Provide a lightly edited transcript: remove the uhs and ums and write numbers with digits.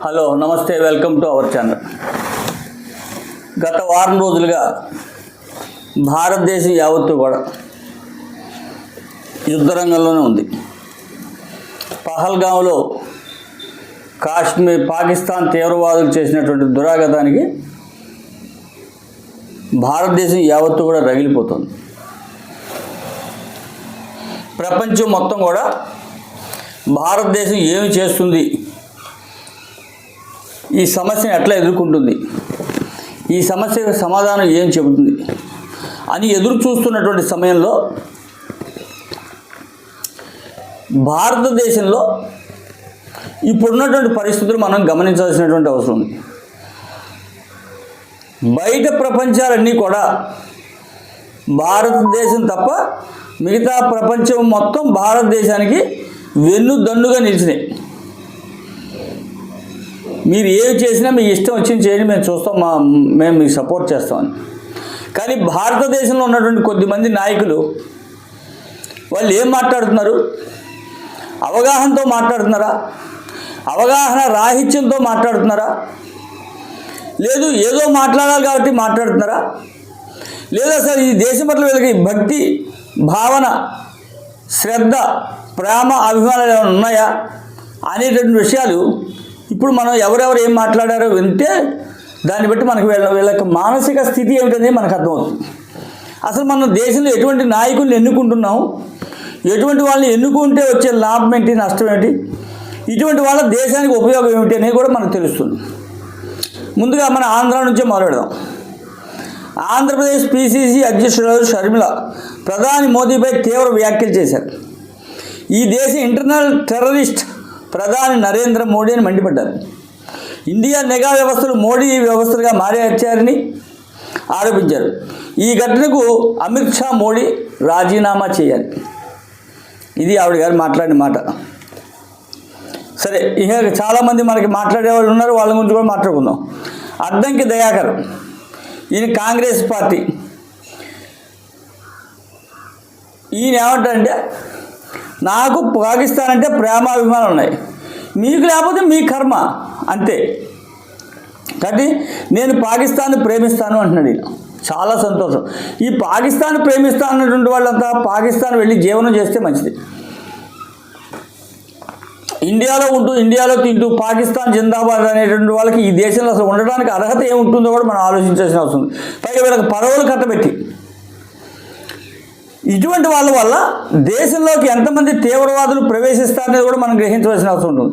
Hello నమస్తే, welcome to our channel. గత వారం రోజులుగా భారతదేశం యావత్తు కూడా యుద్ధరంగంలోనే ఉంది. పహల్గాంలో పాకిస్తాన్ తీవ్రవాదులు చేసినటువంటి దురాగతానికి భారతదేశం యావత్తు కూడా రగిలిపోతుంది. ప్రపంచం మొత్తం కూడా భారతదేశం ఏమి చేస్తుంది, ఈ సమస్యను ఎట్లా ఎదుర్కొంటుంది, ఈ సమస్యకు సమాధానం ఏం చెబుతుంది అని ఎదురు చూస్తున్నటువంటి సమయంలో భారతదేశంలో ఇప్పుడున్నటువంటి పరిస్థితులు మనం గమనించాల్సినటువంటి అవసరం ఉంది. బయట ప్రపంచాలన్నీ కూడా భారతదేశం తప్ప మిగతా ప్రపంచం మొత్తం భారతదేశానికి వెన్నుదన్నుగా నిలిచినాయి. మీరు ఏమి చేసినా మీకు ఇష్టం వచ్చింది చేయండి, మేము చూస్తాం, మేము మీకు సపోర్ట్ చేస్తామని. కానీ భారతదేశంలో ఉన్నటువంటి కొద్దిమంది నాయకులు వాళ్ళు ఏం మాట్లాడుతున్నారు? అవగాహనతో మాట్లాడుతున్నారా? అవగాహన రాహిత్యంతో మాట్లాడుతున్నారా? లేదు ఏదో మాట్లాడాలి కాబట్టి మాట్లాడుతున్నారా? లేదా సార్ ఈ దేశం పట్ల వీళ్ళకి భక్తి భావన శ్రద్ధ ప్రేమ అభిమానాలు ఏమైనా ఉన్నాయా అనేటువంటి విషయాలు ఇప్పుడు మనం ఎవరెవరు ఏం మాట్లాడారో వింటే దాన్ని బట్టి మనకు వీళ్ళ మానసిక స్థితి ఏమిటనేది మనకు అర్థమవుతుంది. అసలు మన దేశంలో ఎటువంటి నాయకుల్ని ఎన్నుకుంటున్నాం, ఎటువంటి వాళ్ళని ఎన్నుకుంటే వచ్చే లాభం ఏంటి, నష్టం ఏంటి, ఇటువంటి వాళ్ళ దేశానికి ఉపయోగం ఏమిటి అనేది కూడా మనకు తెలుస్తుంది. ముందుగా మన ఆంధ్ర నుంచే మొదలెడదాం. ఆంధ్రప్రదేశ్ పిసిసి అధ్యక్షురాలు షర్మిల ప్రధాని మోదీపై తీవ్ర వ్యాఖ్యలు చేశారు. ఈ దేశ ఇంటర్నల్ టెర్రరిస్ట్ ప్రధాని నరేంద్ర మోడీ అని మండిపడ్డారు. ఇండియా నిఘా వ్యవస్థలు మోడీ వ్యవస్థలుగా మారేచ్చారని ఆరోపించారు. ఈ ఘటనకు అమిత్ షా మోడీ రాజీనామా చేయాలి. ఇది ఆవిడ గారు మాట్లాడిన మాట. సరే, ఇక చాలామంది మనకి మాట్లాడేవాళ్ళు ఉన్నారు, వాళ్ళ గురించి కూడా మాట్లాడుకుందాం. అద్దంకి దయాకర్, ఈయన కాంగ్రెస్ పార్టీ. ఈయన ఏమంటారంటే నాకు పాకిస్తాన్ అంటే ప్రేమాభిమానాలు ఉన్నాయి, మీకు లేకపోతే మీ కర్మ అంతే, కాబట్టి నేను పాకిస్తాన్ని ప్రేమిస్తాను అంటున్నాడు ఈయన. చాలా సంతోషం. ఈ పాకిస్తాన్ ప్రేమిస్తాను అన్నటువంటి వాళ్ళంతా పాకిస్తాన్ వెళ్ళి జీవనం చేస్తే మంచిది. ఇండియాలో ఉంటూ ఇండియాలో తింటూ పాకిస్తాన్ జిందాబాద్ అనేటువంటి వాళ్ళకి ఈ దేశంలో అసలు ఉండడానికి అర్హత ఏముంటుందో కూడా మనం ఆలోచించాల్సిన అవసరం ఉంది. పైగా వీళ్ళకి పడవలు కట్టబెట్టి ఇటువంటి వాళ్ళ వల్ల దేశంలోకి ఎంతమంది తీవ్రవాదులు ప్రవేశిస్తారనేది కూడా మనం గ్రహించవలసిన అవసరం ఉంటుంది.